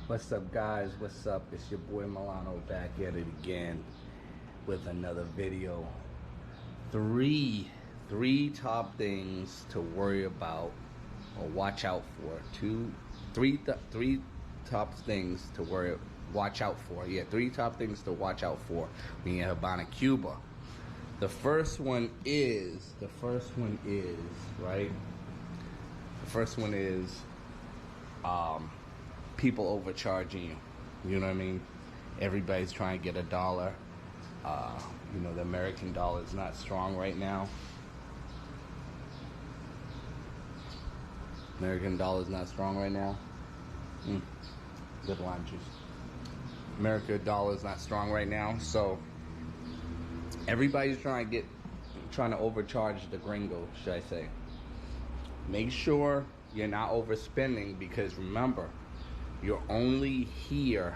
What's up, guys? What's up? It's your boy Milano back at it again with another video. Three top things to worry about or watch out for. Three top things to watch out for. Yeah, three top things to watch out for when you're in Habana, Cuba. The first one is right. The first one is people overcharging you. You know what I mean? Everybody's trying to get a dollar. The American dollar is not strong right now. American dollar is not strong right now. Good lime juice. American dollar is not strong right now, so everybody's trying to overcharge the gringo, should I say. Make sure you're not overspending, because remember, you're only here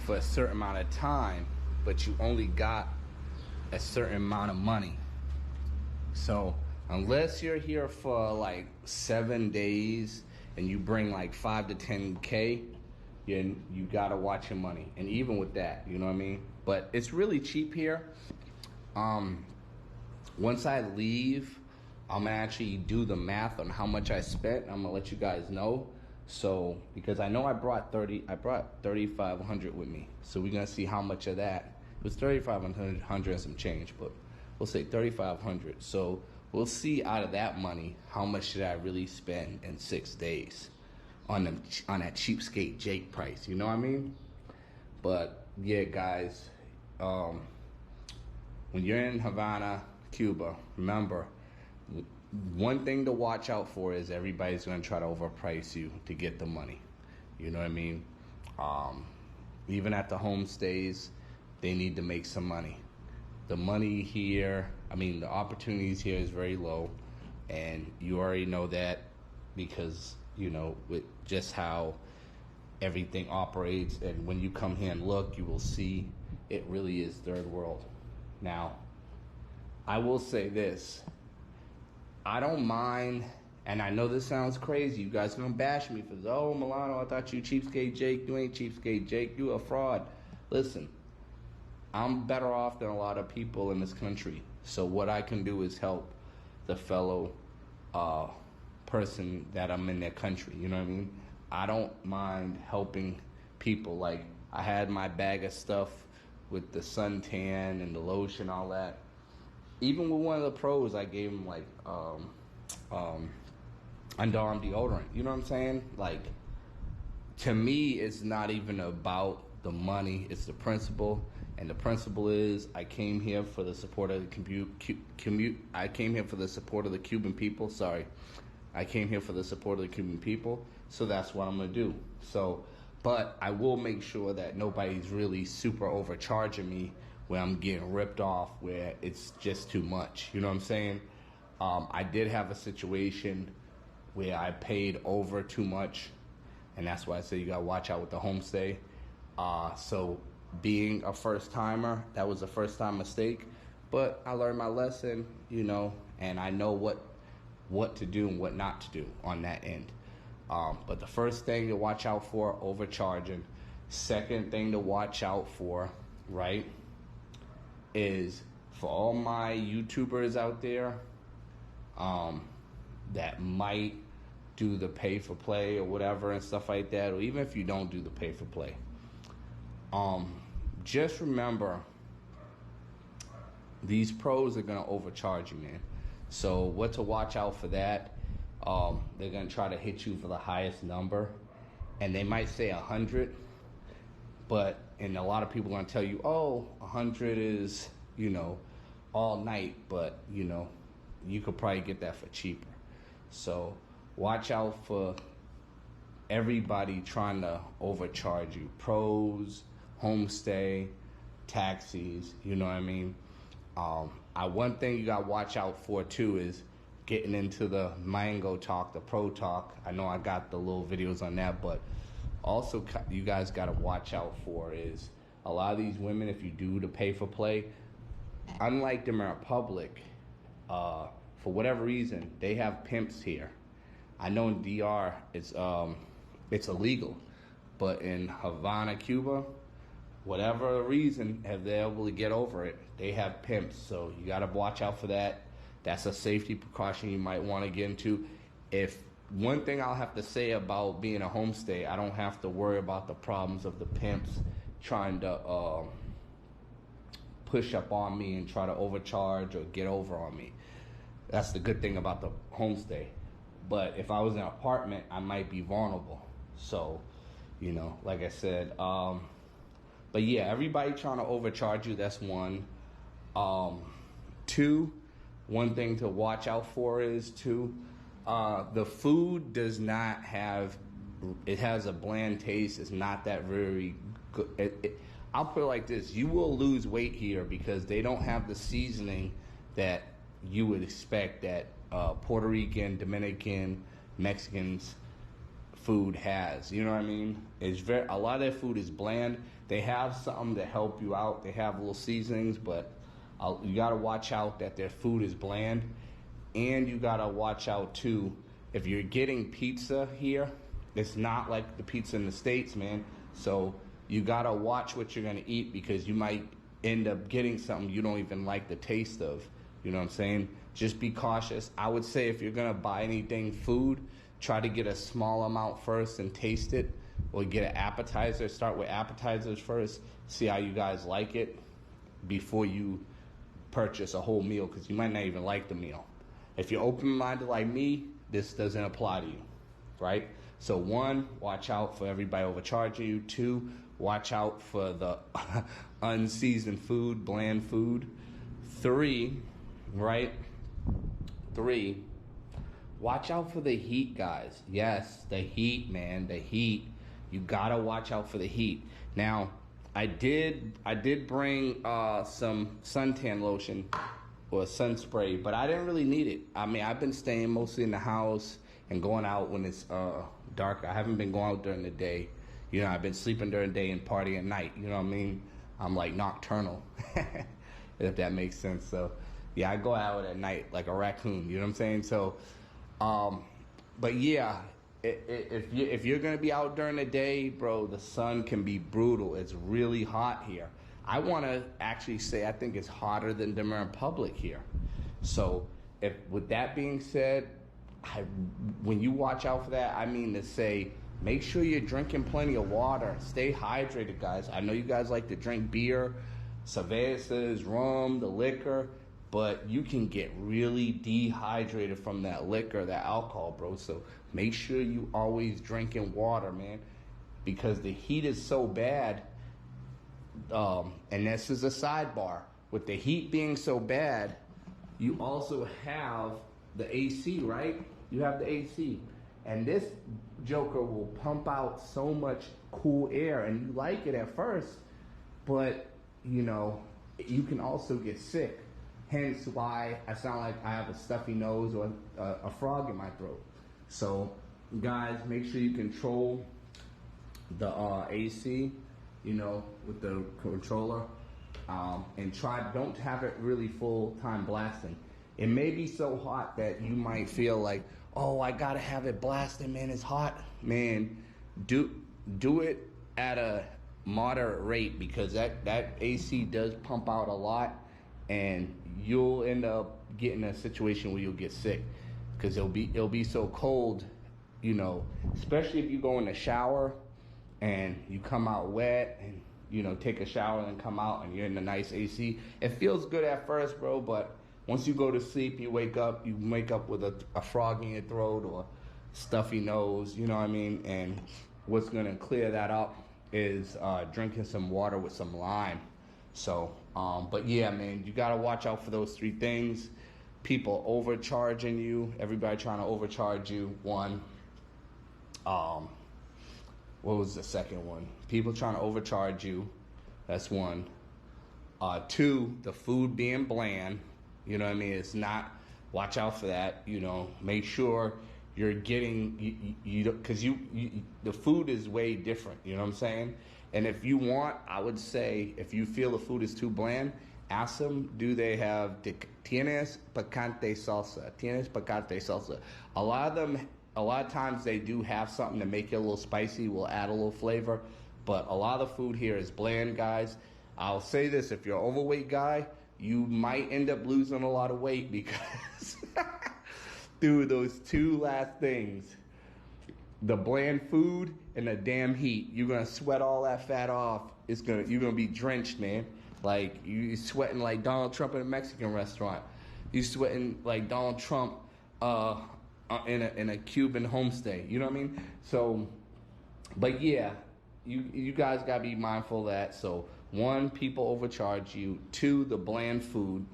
for a certain amount of time, but you only got a certain amount of money. So unless you're here for like 7 days and you bring like 5 to 10K, you gotta watch your money. And even with that, you know what I mean? But it's really cheap here. Once I leave, I'm gonna actually do the math on how much I spent. I'm gonna let you guys know. So, because I know I brought 3,500 with me. So we're gonna see how much of that. It was 3,500 and some change, but we'll say 3,500. So we'll see out of that money how much did I really spend in 6 days on that cheapskate Jake price. You know what I mean? But yeah, guys, when you're in Havana, Cuba, remember, one thing to watch out for is everybody's going to try to overprice you to get the money. You know what I mean? Even at the homestays, they need to make some money. The money here, the opportunities here is very low, and you already know that because, with just how everything operates. And when you come here and look, you will see it really is third world. Now, I will say this. I don't mind, and I know this sounds crazy. You guys are gonna bash me for this. Oh, Milano, I thought you cheapskate Jake. You ain't cheapskate Jake. You a fraud. Listen, I'm better off than a lot of people in this country. So what I can do is help the fellow person that I'm in their country. You know what I mean? I don't mind helping people. Like, I had my bag of stuff with the suntan and the lotion, all that. Even with one of the pros, I gave him like underarm deodorant. You know what I'm saying? Like, to me, it's not even about the money; it's the principle. And the principle is, I came here for the support of the I came here for the support of the Cuban people. Sorry, I came here for the support of the Cuban people. So that's what I'm gonna do. So, but I will make sure that nobody's really super overcharging me, where I'm getting ripped off, where it's just too much. You know what I'm saying? I did have a situation where I paid over too much, and that's why I say you gotta watch out with the homestay. So being a first timer, that was a first time mistake, but I learned my lesson, and I know what to do and what not to do on that end. But the first thing to watch out for, overcharging. Second thing to watch out for, right, is for all my YouTubers out there that might do the pay for play or whatever and stuff like that, or even if you don't do the pay for play, just remember, these pros are gonna overcharge you, man. So what to watch out for that? They're gonna try to hit you for the highest number, and they might say 100. And a lot of people are going to tell you, 100 is, all night. But, you could probably get that for cheaper. So watch out for everybody trying to overcharge you. Pros, homestay, taxis, you know what I mean? One thing you got to watch out for, too, is getting into the mango talk, the pro talk. I know I got the little videos on that, but also you guys got to watch out for is a lot of these women, if you do the pay for play, unlike Dominican Republic, for whatever reason, they have pimps here. I know in DR it's illegal, But in Havana, Cuba, whatever reason, have they able to get over it, they have pimps. So you got to watch out for that. That's a safety precaution you might want to get into. If one thing I'll have to say about being a homestay, I don't have to worry about the problems of the pimps trying to push up on me and try to overcharge or get over on me. That's the good thing about the homestay. But if I was in an apartment, I might be vulnerable. So, you know, like I said, but yeah, everybody trying to overcharge you, that's one. Two, one thing to watch out for is the food does not have, it has a bland taste. It's not that very good. I'll put it like this. You will lose weight here because they don't have the seasoning that you would expect that Puerto Rican, Dominican, Mexicans food has. You know what I mean? It's a lot of their food is bland. They have something to help you out. They have little seasonings, but you got to watch out that their food is bland. And you got to watch out, too, if you're getting pizza here, it's not like the pizza in the States, man. So you got to watch what you're going to eat because you might end up getting something you don't even like the taste of. You know what I'm saying? Just be cautious. I would say if you're going to buy anything food, try to get a small amount first and taste it. Or get an appetizer. Start with appetizers first. See how you guys like it before you purchase a whole meal because you might not even like the meal. If you're open-minded like me, this doesn't apply to you, right? So one, watch out for everybody overcharging you. Two, watch out for the unseasoned food, bland food. Three, watch out for the heat, guys. Yes, the heat, man, the heat. You gotta watch out for the heat. Now, I did bring some suntan lotion or sun spray, but I didn't really need it. I mean, I've been staying mostly in the house and going out when it's dark. I haven't been going out during the day. You know, I've been sleeping during the day and partying at night. You know what I mean? I'm like nocturnal, if that makes sense. So, yeah, I go out at night like a raccoon. You know what I'm saying? So, but yeah. If you're gonna be out during the day, bro, the sun can be brutal. It's really hot here. I want to actually say I think it's hotter than Dominican Republic here. So, with that being said, when you watch out for that, I mean to say, make sure you're drinking plenty of water. Stay hydrated, guys. I know you guys like to drink beer, cervezas, rum, the liquor. But you can get really dehydrated from that liquor, that alcohol, bro. So make sure you always drinking water, man, because the heat is so bad. And this is a sidebar. With the heat being so bad, you also have the AC, right? You have the AC. And this joker will pump out so much cool air, and you like it at first, but, you know, you can also get sick. Hence why I sound like I have a stuffy nose or a frog in my throat. So, guys, make sure you control the AC, you know, with the controller, and don't have it really full time blasting. It may be so hot that you might feel like, oh, I gotta have it blasting, man. It's hot, man. Do it at a moderate rate because that AC does pump out a lot. And you'll end up getting a situation where you'll get sick because it'll be so cold, you know, especially if you go in the shower and you come out wet and, you know, take a shower and come out and you're in the nice AC. It feels good at first, bro, but once you go to sleep, you wake up with a frog in your throat or stuffy nose, you know what I mean? And what's going to clear that up is drinking some water with some lime. So, but yeah, man, you got to watch out for those three things. People overcharging you, everybody trying to overcharge you. One, what was the second one? People trying to overcharge you. That's one. Two, the food being bland. You know what I mean? It's not, watch out for that. You know, make sure you're getting, because the food is way different. You know what I'm saying? And if you want, I would say, if you feel the food is too bland, ask them, do they have, tienes picante salsa? Tienes picante salsa? A lot of them a lot of times they do have something to make it a little spicy. We'll add a little flavor, but a lot of the food here is bland, guys. I'll say this: if you're an overweight guy, you might end up losing a lot of weight because dude, those two last things, the bland food and the damn heat, you're gonna sweat all that fat off. You're gonna be drenched, man. Like you sweating like Donald Trump in a Mexican restaurant. You sweating like Donald Trump in a Cuban homestay. You know what I mean? So, but yeah, you guys gotta be mindful of that. So, one, people overcharge you. Two, the bland food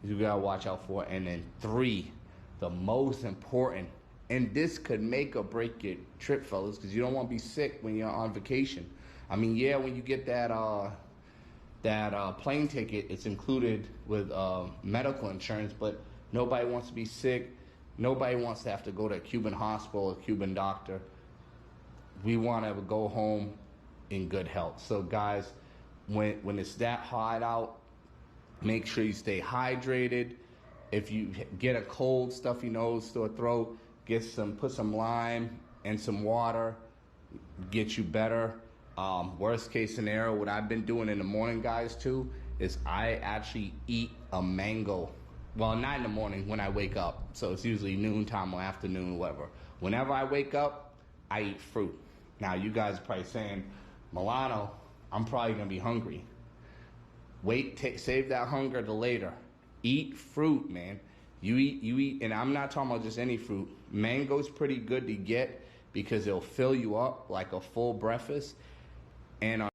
you gotta watch out for. And then three, the most important, and this could make or break your trip, fellas, because you don't want to be sick when you're on vacation. I mean, yeah, when you get that plane ticket, it's included with medical insurance, but nobody wants to be sick. Nobody wants to have to go to a Cuban hospital, a Cuban doctor. We want to go home in good health. So, guys, when it's that hot out, make sure you stay hydrated. If you get a cold, stuffy nose, sore throat, put some lime and some water, get you better. Worst case scenario, what I've been doing in the morning, guys, too, is I actually eat a mango. Well, not in the morning, when I wake up. So it's usually noontime or afternoon, whatever. Whenever I wake up, I eat fruit. Now, you guys are probably saying, Milano, I'm probably going to be hungry. Save that hunger to later. Eat fruit, man. You eat, and I'm not talking about just any fruit. Mango's pretty good to get because it'll fill you up like a full breakfast. And